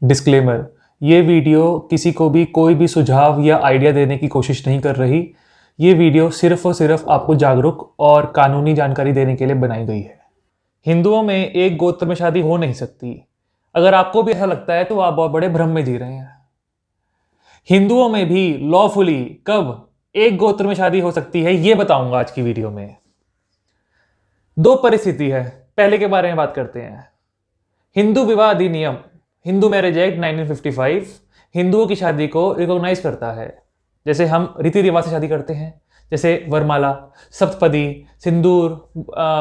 Disclaimer, ये video किसी को भी कोई भी सुझाव या आइडिया देने की कोशिश नहीं कर रही। ये वीडियो सिर्फ और सिर्फ आपको जागरूक और कानूनी जानकारी देने के लिए बनाई गई है। हिंदुओं में एक गोत्र में शादी हो नहीं सकती। अगर आपको भी ऐसा लगता है तो आप बहुत बड़े भ्रम में जी रहे हैं। हिंदुओं में भी लॉफुली कब एक गोत्र में शादी हो सकती है, ये बताऊंगा आज की वीडियो में। दो परिस्थिति है, पहले के बारे में बात करते हैं। हिंदू विवाह अधिनियम, हिंदू मैरिज एक्ट 1955 हिंदुओं की शादी को रिकॉग्नाइज करता है। जैसे हम रीति रिवाज से शादी करते हैं, जैसे वरमाला, सप्तपदी, सिंदूर,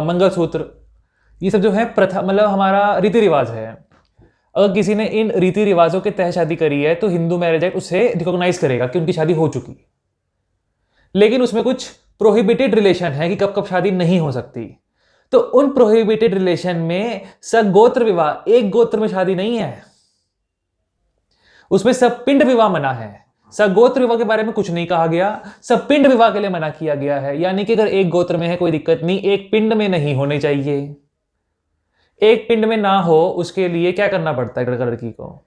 मंगलसूत्र, ये सब जो है प्रथा, मतलब हमारा रीति रिवाज है। अगर किसी ने इन रीति रिवाजों के तहत शादी करी है तो हिंदू मैरिज एक्ट उसे रिकॉग्नाइज करेगा कि उनकी शादी हो चुकी। लेकिन उसमें कुछ प्रोहिबिटेड रिलेशन है कि कब कब शादी नहीं हो सकती। तो उन प्रोहिबिटेड रिलेशन में सगोत्र विवाह, एक गोत्र में शादी नहीं है, उसमें सपिंड विवाह मना है। सगोत्र विवाह के बारे में कुछ नहीं कहा गया, सपिंड विवाह के लिए मना किया गया है। यानी कि अगर एक गोत्र में है कोई दिक्कत नहीं, एक पिंड में नहीं होने चाहिए। एक पिंड में ना हो उसके लिए क्या करना पड़ता है लड़का लड़की को?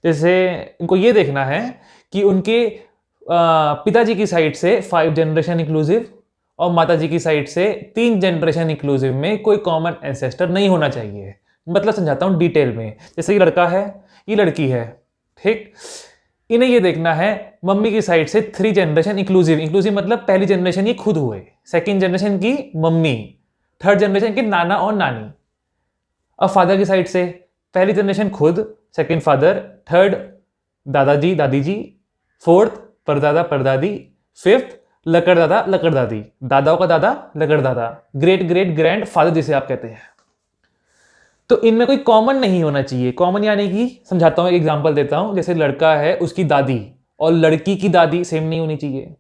जैसे इनको ये देखना है कि उनके पिताजी की साइड से 5 जनरेशन इंक्लूसिव और माताजी की साइड से 3 जनरेशन इंक्लूसिव में कोई कॉमन एंसेस्टर नहीं होना चाहिए। मतलब समझाता हूं डिटेल में। जैसे ये लड़का है, ये लड़की है, ठीक। इन्हें ये देखना है मम्मी की साइड से 3 जनरेशन इंक्लूसिव। इंक्लूसिव मतलब पहली जनरेशन ये खुद हुए, सेकंड जनरेशन की मम्मी, थर्ड जनरेशन के नाना और नानी। अब फादर की साइड से पहली जनरेशन खुद, सेकंड फादर, थर्ड दादाजी दादी जी, फोर्थ परदादा परदादी, फिफ्थ लकड़ दादा लकड़ दादी, दादाओं का दादा लकड़ दादा, ग्रेट ग्रेट ग्रैंड फादर जिसे आप कहते हैं। तो इनमें कोई कॉमन नहीं होना चाहिए। कॉमन यानी कि समझाता हूं, एक एग्जांपल देता हूं। जैसे लड़का है, उसकी दादी और लड़की की दादी सेम नहीं होनी चाहिए।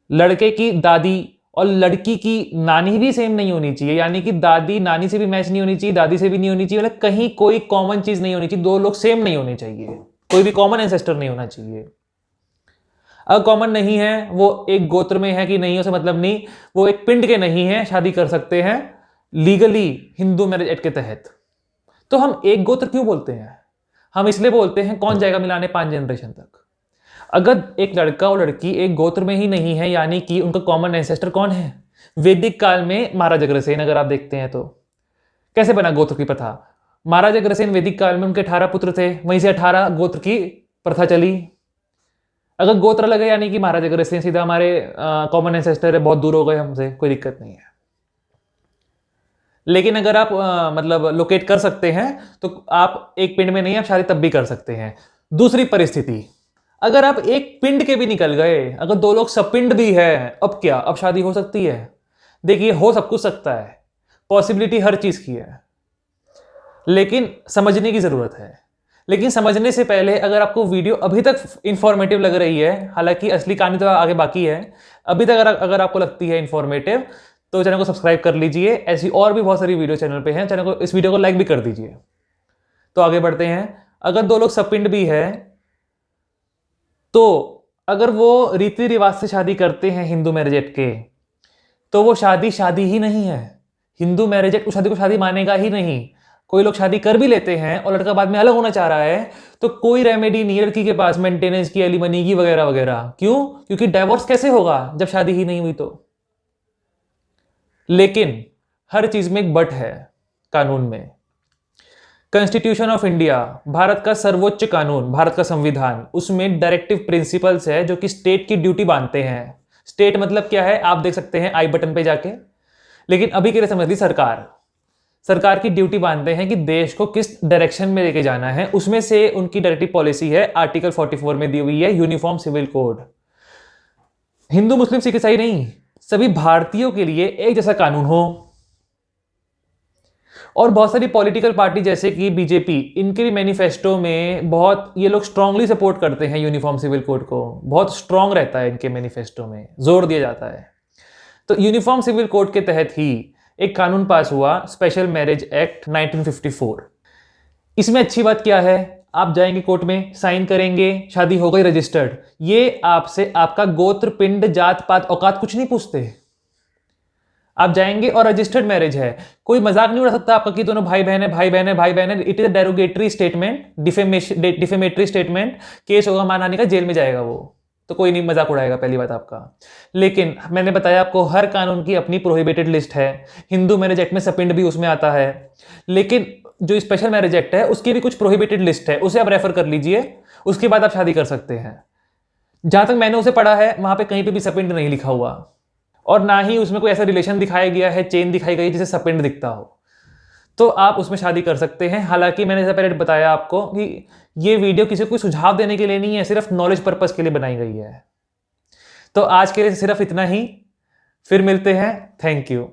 लड़के की दादी और लड़की की नानी भी सेम नहीं होनी चाहिए। यानी कि दादी नानी से भी मैच नहीं होनी चाहिए, दादी से भी नहीं होनी चाहिए। मतलब कहीं कोई कॉमन चीज नहीं होनी चाहिए। दो लोग सेम नहीं होने चाहिए, कोई भी कॉमन एंसेस्टर नहीं होना चाहिए। अगर कॉमन नहीं है, वो एक गोत्र में है कि नहीं उसे मतलब नहीं, वो एक पिंड के नहीं है, शादी कर सकते हैं लीगली हिंदू मैरिज एक्ट के तहत। तो हम एक गोत्र क्यों बोलते हैं? हम इसलिए बोलते हैं कौन जाएगा मिलाने 5 जनरेशन तक। अगर एक लड़का और लड़की एक गोत्र में ही नहीं है, यानी कि उनका कॉमन एंसेस्टर कौन है? वैदिक काल में महाराज अग्रसेन, अगर आप देखते हैं तो कैसे बना गोत्र की प्रथा। महाराज अग्रसेन वैदिक काल में उनके 18 पुत्र थे, वहीं से 18 गोत्र की प्रथा चली। अगर गोत्र अलग है यानी कि महाराज अग्रसेन सीधा हमारे कॉमन एंसेस्टर है, बहुत दूर हो गए हमसे, कोई दिक्कत नहीं है। लेकिन अगर आप मतलब लोकेट कर सकते हैं तो आप एक पिंड में नहीं, आप शादी तब भी कर सकते हैं। दूसरी परिस्थिति, अगर आप एक पिंड के भी निकल गए, अगर 2 लोग सपिंड भी है, अब क्या? अब शादी हो सकती है? देखिए, हो सब कुछ सकता है, पॉसिबिलिटी हर चीज की है, लेकिन समझने की जरूरत है। लेकिन समझने से पहले अगर आपको वीडियो अभी तक इंफॉर्मेटिव लग रही है, हालांकि असली कहानी तो आगे बाकी है, अभी तक अगर आपको लगती है इंफॉर्मेटिव तो चैनल को सब्सक्राइब कर लीजिए। ऐसी और भी बहुत सारी वीडियो चैनल पे हैं, चैनल को, इस वीडियो को लाइक भी कर दीजिए। तो आगे बढ़ते हैं। अगर 2 लोग सपिंड भी है तो अगर वो रीति रिवाज से शादी करते हैं हिंदू मैरिज एक्ट के, तो वो शादी शादी ही नहीं है। हिंदू मैरिज एक्ट उस शादी को शादी मानेगा ही नहीं। कोई लोग शादी कर भी लेते हैं और लड़का बाद में अलग होना चाह रहा है तो कोई रेमेडी नहीं है लड़की के पास, मेंटेनेंस की, एलिमनी की, वगैरह वगैरह। क्यों? क्योंकि डाइवोर्स कैसे होगा जब शादी ही नहीं हुई तो। लेकिन हर चीज में एक बट है कानून में। कॉन्स्टिट्यूशन ऑफ इंडिया, भारत का सर्वोच्च कानून, भारत का संविधान, उसमें डायरेक्टिव प्रिंसिपल्स है जो कि स्टेट की ड्यूटी बांधते हैं। स्टेट मतलब क्या है आप देख सकते हैं आई बटन पे जाके। लेकिन अभी के लिए समझ ली, सरकार की ड्यूटी बांधते हैं कि देश को किस डायरेक्शन में लेके जाना है। उसमें से उनकी डायरेक्टिव पॉलिसी है, आर्टिकल 44 में दी हुई है, यूनिफॉर्म सिविल कोड। हिंदू मुस्लिम सिख ईसाई नहीं, सभी भारतीयों के लिए एक जैसा कानून हो। और बहुत सारी पॉलिटिकल पार्टी जैसे कि बीजेपी, इनके भी मैनिफेस्टो में बहुत ये लोग स्ट्रांगली सपोर्ट करते हैं यूनिफॉर्म सिविल कोड को। बहुत स्ट्रांग रहता है इनके मैनिफेस्टो में, जोर दिया जाता है। तो यूनिफॉर्म सिविल कोड के तहत ही एक कानून पास हुआ, स्पेशल मैरिज एक्ट 1954। इसमें अच्छी बात क्या है, आप जाएंगे कोर्ट में, साइन करेंगे, शादी हो गई, रजिस्टर्ड। ये आपसे आपका गोत्र, पिंड, जात पात, औकात कुछ नहीं पूछते। आप जाएंगे और रजिस्टर्ड मैरिज है, कोई मजाक नहीं उड़ा सकता आपका कि दोनों भाई बहन है, भाई बहन है, भाई बहन है। It is a derogatory statement, defamatory statement, case होगा मानहानि का, जेल में जाएगा वो, तो कोई नहीं मजाक उड़ाएगा पहली बात आपका। लेकिन मैंने बताया आपको हर कानून की अपनी प्रोहिबिटेड लिस्ट है, हिंदू मैरिज एक्ट में सपिंड भी उसमें आता है, लेकिन जो स्पेशल मैरिज एक्ट है उसकी भी कुछ प्रोहिबिटेड लिस्ट है, उसे आप रेफर कर लीजिए, उसके बाद आप शादी कर सकते हैं। जहां तक मैंने उसे पढ़ा है वहां पे कहीं पे भी सपिंड नहीं लिखा हुआ, और ना ही उसमें कोई ऐसा रिलेशन दिखाया गया है, चेन दिखाई गई जिसे सपिंड दिखता हो, तो आप उसमें शादी कर सकते हैं। हालांकि मैंने जैसा पहले बताया आपको कि ये वीडियो किसी को सुझाव देने के लिए नहीं है, सिर्फ नॉलेज पर्पस के लिए बनाई गई है। तो आज के लिए सिर्फ इतना ही, फिर मिलते हैं। Thank you.